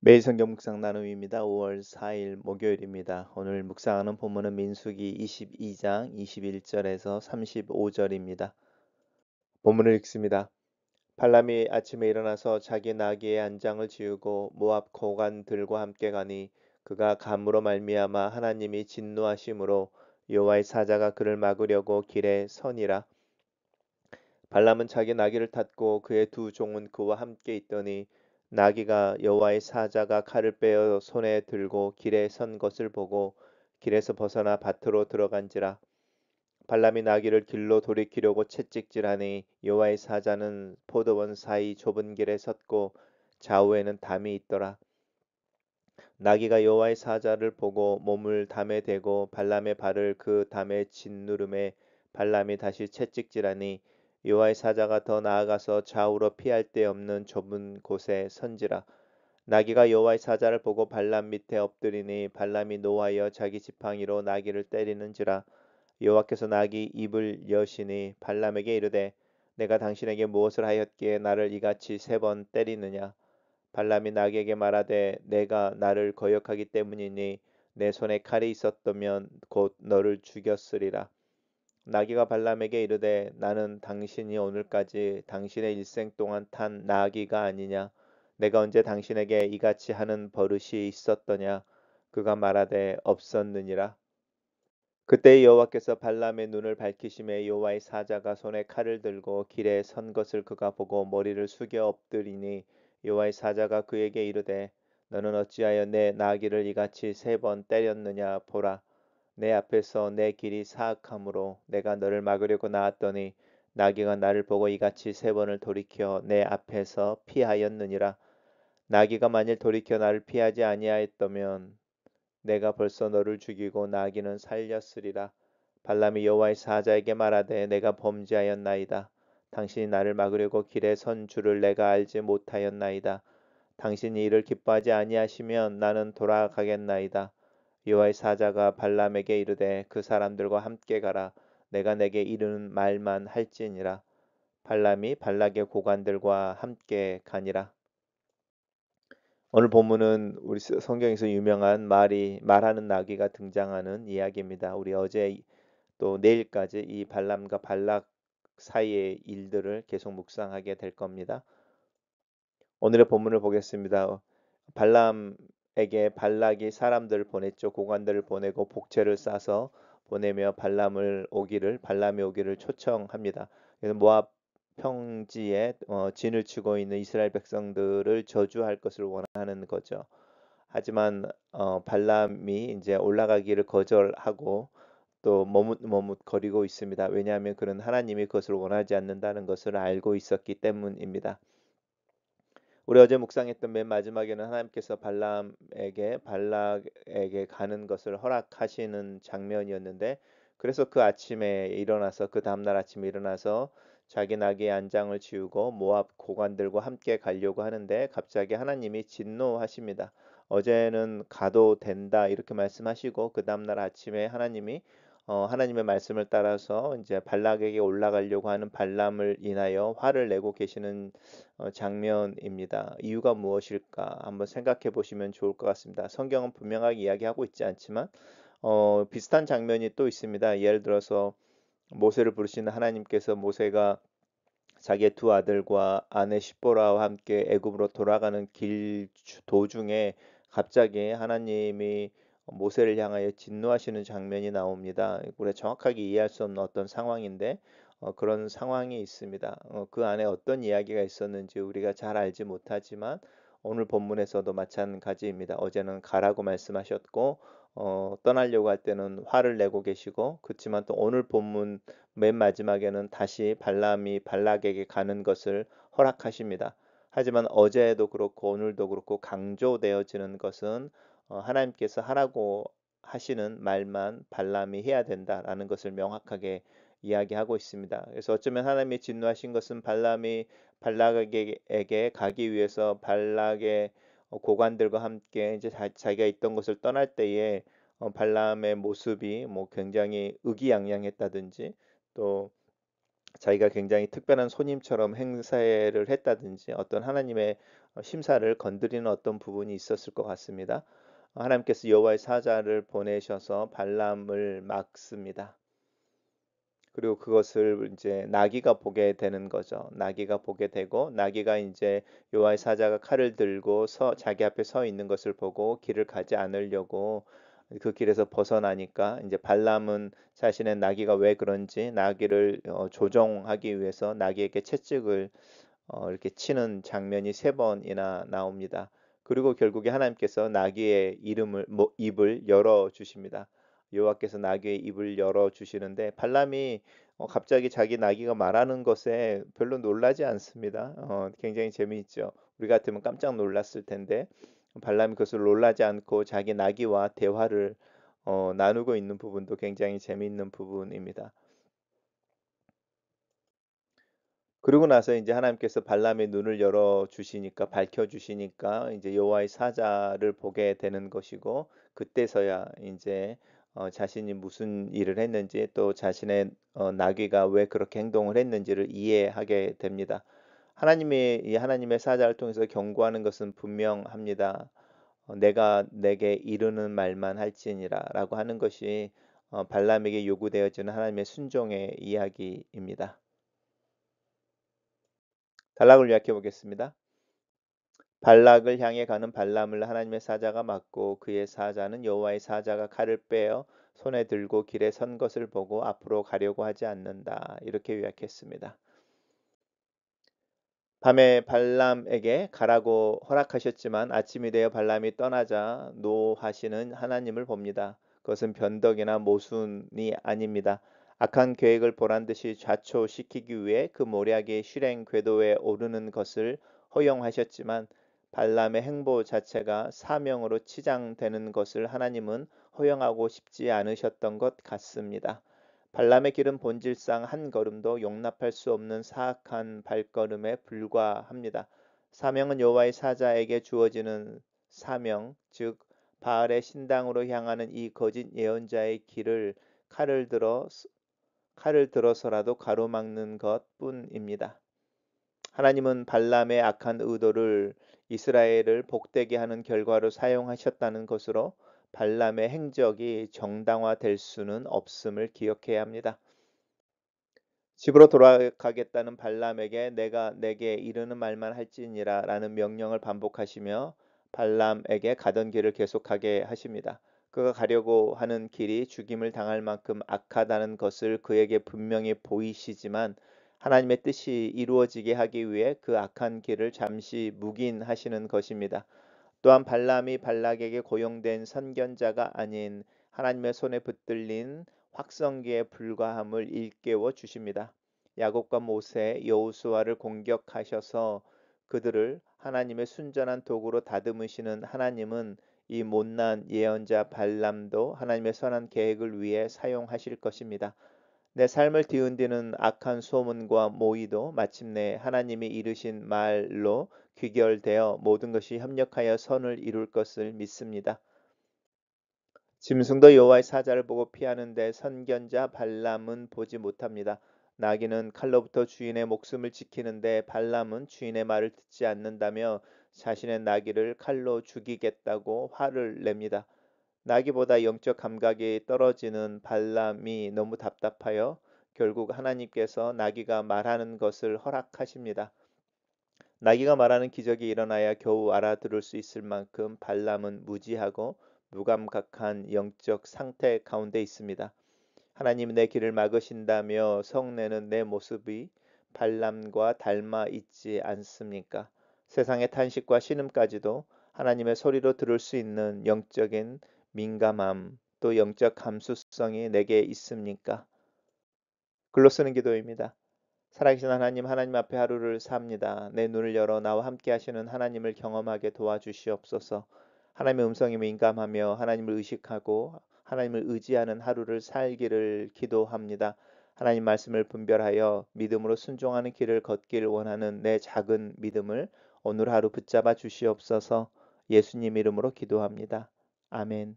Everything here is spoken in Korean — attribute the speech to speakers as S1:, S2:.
S1: 매일 성경 묵상 나눔입니다. 5월 4일 목요일입니다. 오늘 묵상하는 본문은 민수기 22장 21절에서 35절입니다. 본문을 읽습니다. 발람이 아침에 일어나서 자기 나귀의 안장을 지우고 모압 고관들과 함께 가니 그가 감으로 말미암아 하나님이 진노하심으로 여호와의 사자가 그를 막으려고 길에 서니라. 발람은 자기 나귀를 탔고 그의 두 종은 그와 함께 있더니 나귀가 여호와의 사자가 칼을 빼어 손에 들고 길에 선 것을 보고 길에서 벗어나 밭으로 들어간지라. 발람이 나귀를 길로 돌이키려고 채찍질하니 여호와의 사자는 포도원 사이 좁은 길에 섰고 좌우에는 담이 있더라. 나귀가 여호와의 사자를 보고 몸을 담에 대고 발람의 발을 그 담에 짓누름에 발람이 다시 채찍질하니 여호와의 사자가 더 나아가서 좌우로 피할 데 없는 좁은 곳에 선지라. 나귀가 여호와의 사자를 보고 발람 밑에 엎드리니 발람이 노하여 자기 지팡이로 나귀를 때리는지라. 여호와께서 나귀 입을 여시니 발람에게 이르되 내가 당신에게 무엇을 하였기에 나를 이같이 3번 때리느냐. 발람이 나귀에게 말하되 내가 나를 거역하기 때문이니 내 손에 칼이 있었다면 곧 너를 죽였으리라. 나귀가 발람에게 이르되 나는 당신이 오늘까지 당신의 일생 동안 탄 나귀가 아니냐. 내가 언제 당신에게 이같이 하는 버릇이 있었더냐. 그가 말하되 없었느니라. 그때 여호와께서 발람의 눈을 밝히심에 여호와의 사자가 손에 칼을 들고 길에 선 것을 그가 보고 머리를 숙여 엎드리니 여호와의 사자가 그에게 이르되 너는 어찌하여 내 나귀를 이같이 3번 때렸느냐. 보라, 내 앞에서 내 길이 사악하므로 내가 너를 막으려고 나왔더니 나귀가 나를 보고 이같이 3번을 돌이켜 내 앞에서 피하였느니라. 나귀가 만일 돌이켜 나를 피하지 아니하였다면 내가 벌써 너를 죽이고 나귀는 살렸으리라. 발람이 여호와의 사자에게 말하되 내가 범죄하였나이다. 당신이 나를 막으려고 길에 선 줄을 내가 알지 못하였나이다. 당신이 이를 기뻐하지 아니하시면 나는 돌아가겠나이다. 여호와의 사자가 발람에게 이르되 그 사람들과 함께 가라. 내가 내게 이르는 말만 할지니라. 발람이 발락의 고관들과 함께 가니라. 오늘 본문은 우리 성경에서 유명한 말하는 나귀가 등장하는 이야기입니다. 우리 어제 또 내일까지 이 발람과 발락 사이의 일들을 계속 묵상하게 될 겁니다. 오늘의 본문을 보겠습니다. 발람에게 발락이 사람들을 보냈죠. 고관들을 보내고 복채를 싸서 보내며 발람이 오기를 초청합니다. 그래서 모압 평지에 진을 치고 있는 이스라엘 백성들을 저주할 것을 원하는 거죠. 하지만 발람이 이제 올라가기를 거절하고 또 머뭇머뭇거리고 있습니다. 왜냐하면 그는 하나님이 그것을 원하지 않는다는 것을 알고 있었기 때문입니다. 우리 어제 묵상했던 맨 마지막에는 하나님께서 발락에게 가는 것을 허락하시는 장면이었는데, 그래서 그 다음날 아침에 일어나서 자기 나귀의 안장을 지우고 모압 고관들과 함께 가려고 하는데 갑자기 하나님이 진노하십니다. 어제는 가도 된다 이렇게 말씀하시고 그 다음날 아침에 하나님의 말씀을 따라서 이제 발락에게 올라가려고 하는 발람을 인하여 화를 내고 계시는 장면입니다. 이유가 무엇일까 한번 생각해 보시면 좋을 것 같습니다. 성경은 분명하게 이야기하고 있지 않지만 비슷한 장면이 또 있습니다. 예를 들어서 모세를 부르시는 하나님께서 모세가 자기의 두 아들과 아내 십보라와 함께 애굽으로 돌아가는 길 도중에 갑자기 하나님이 모세를 향하여 진노하시는 장면이 나옵니다. 우리가 정확하게 이해할 수 없는 어떤 상황인데 그런 상황이 있습니다. 그 안에 어떤 이야기가 있었는지 우리가 잘 알지 못하지만 오늘 본문에서도 마찬가지입니다. 어제는 가라고 말씀하셨고 떠나려고 할 때는 화를 내고 계시고, 그렇지만 또 오늘 본문 맨 마지막에는 다시 발람이 발락에게 가는 것을 허락하십니다. 하지만 어제도 그렇고 오늘도 그렇고 강조되어지는 것은 하나님께서 하라고 하시는 말만 발람이 해야 된다라는 것을 명확하게 이야기하고 있습니다. 그래서 어쩌면 하나님이 진노하신 것은 발람이 발락에게 가기 위해서 발락의 고관들과 함께 이제 자기가 있던 곳을 떠날 때에 발람의 모습이 뭐 굉장히 의기양양했다든지 또 자기가 굉장히 특별한 손님처럼 행세를 했다든지 어떤 하나님의 심사를 건드리는 어떤 부분이 있었을 것 같습니다. 하나님께서 여호와의 사자를 보내셔서 발람을 막습니다. 그리고 그것을 이제 나귀가 보게 되는 거죠. 나귀가 보게 되고 나귀가 이제 여호와의 사자가 칼을 들고 자기 앞에 서 있는 것을 보고 길을 가지 않으려고 그 길에서 벗어나니까 이제 발람은 자신의 나귀가 왜 그런지 나귀를 조종하기 위해서 나귀에게 채찍을 이렇게 치는 장면이 세 번이나 나옵니다. 그리고 결국에 하나님께서 나귀의 입을 열어 주십니다. 여호와께서 나귀의 입을 열어 주시는데 발람이 갑자기 자기 나귀가 말하는 것에 별로 놀라지 않습니다. 굉장히 재미있죠. 우리 같으면 깜짝 놀랐을 텐데 발람이 그것을 놀라지 않고 자기 나귀와 대화를 나누고 있는 부분도 굉장히 재미있는 부분입니다. 그러고 나서 이제 하나님께서 발람의 눈을 열어 주시니까 밝혀 주시니까 이제 여호와의 사자를 보게 되는 것이고 그때서야 이제 자신이 무슨 일을 했는지 또 자신의 나귀가 왜 그렇게 행동을 했는지를 이해하게 됩니다. 이 하나님의 사자를 통해서 경고하는 것은 분명합니다. 내가 내게 이르는 말만 할지니라라고 하는 것이 발람에게 요구되어지는 하나님의 순종의 이야기입니다. 단락을 요약해 보겠습니다. 발락을 향해 가는 발람을 하나님의 사자가 막고 그의 사자는 여호와의 사자가 칼을 빼어 손에 들고 길에 선 것을 보고 앞으로 가려고 하지 않는다. 이렇게 요약했습니다. 밤에 발람에게 가라고 허락하셨지만 아침이 되어 발람이 떠나자 노하시는 하나님을 봅니다. 그것은 변덕이나 모순이 아닙니다. 악한 계획을 보란 듯이 좌초시키기 위해 그 모략의 실행 궤도에 오르는 것을 허용하셨지만 발람의 행보 자체가 사명으로 치장되는 것을 하나님은 허용하고 싶지 않으셨던 것 같습니다. 발람의 길은 본질상 한 걸음도 용납할 수 없는 사악한 발걸음에 불과합니다. 사명은 여호와의 사자에게 주어지는 사명, 즉 바알의 신당으로 향하는 이 거짓 예언자의 길을 칼을 들어 칼을 들어서라도 가로막는 것뿐입니다. 하나님은 발람의 악한 의도를 이스라엘을 복되게 하는 결과로 사용하셨다는 것으로 발람의 행적이 정당화될 수는 없음을 기억해야 합니다. 집으로 돌아가겠다는 발람에게 내가 내게 이르는 말만 할지니라 라는 명령을 반복하시며 발람에게 가던 길을 계속하게 하십니다. 그가 가려고 하는 길이 죽임을 당할 만큼 악하다는 것을 그에게 분명히 보이시지만 하나님의 뜻이 이루어지게 하기 위해 그 악한 길을 잠시 묵인하시는 것입니다. 또한 발람이 발락에게 고용된 선견자가 아닌 하나님의 손에 붙들린 확성기에 불과함을 일깨워 주십니다. 야곱과 모세, 여호수아를 공격하셔서 그들을 하나님의 순전한 도구로 다듬으시는 하나님은 이 못난 예언자 발람도 하나님의 선한 계획을 위해 사용하실 것입니다. 내 삶을 뒤흔드는 악한 소문과 모의도 마침내 하나님이 이르신 말로 귀결되어 모든 것이 협력하여 선을 이룰 것을 믿습니다. 짐승도 여호와의 사자를 보고 피하는데 선견자 발람은 보지 못합니다. 나귀는 칼로부터 주인의 목숨을 지키는데 발람은 주인의 말을 듣지 않는다며 자신의 나귀를 칼로 죽이겠다고 화를 냅니다. 나귀보다 영적 감각이 떨어지는 발람이 너무 답답하여 결국 하나님께서 나귀가 말하는 것을 허락하십니다. 나귀가 말하는 기적이 일어나야 겨우 알아들을 수 있을 만큼 발람은 무지하고 무감각한 영적 상태 가운데 있습니다. 하나님이 내 길을 막으신다며 성내는 내 모습이 발람과 닮아 있지 않습니까? 세상의 탄식과 신음까지도 하나님의 소리로 들을 수 있는 영적인 민감함 또 영적 감수성이 내게 있습니까? 글로 쓰는 기도입니다. 살아계신 하나님, 하나님 앞에 하루를 삽니다. 내 눈을 열어 나와 함께 하시는 하나님을 경험하게 도와주시옵소서. 하나님의 음성에 민감하며 하나님을 의식하고 하나님을 의지하는 하루를 살기를 기도합니다. 하나님 말씀을 분별하여 믿음으로 순종하는 길을 걷길 원하는 내 작은 믿음을 오늘 하루 붙잡아 주시옵소서. 예수님 이름으로 기도합니다. 아멘.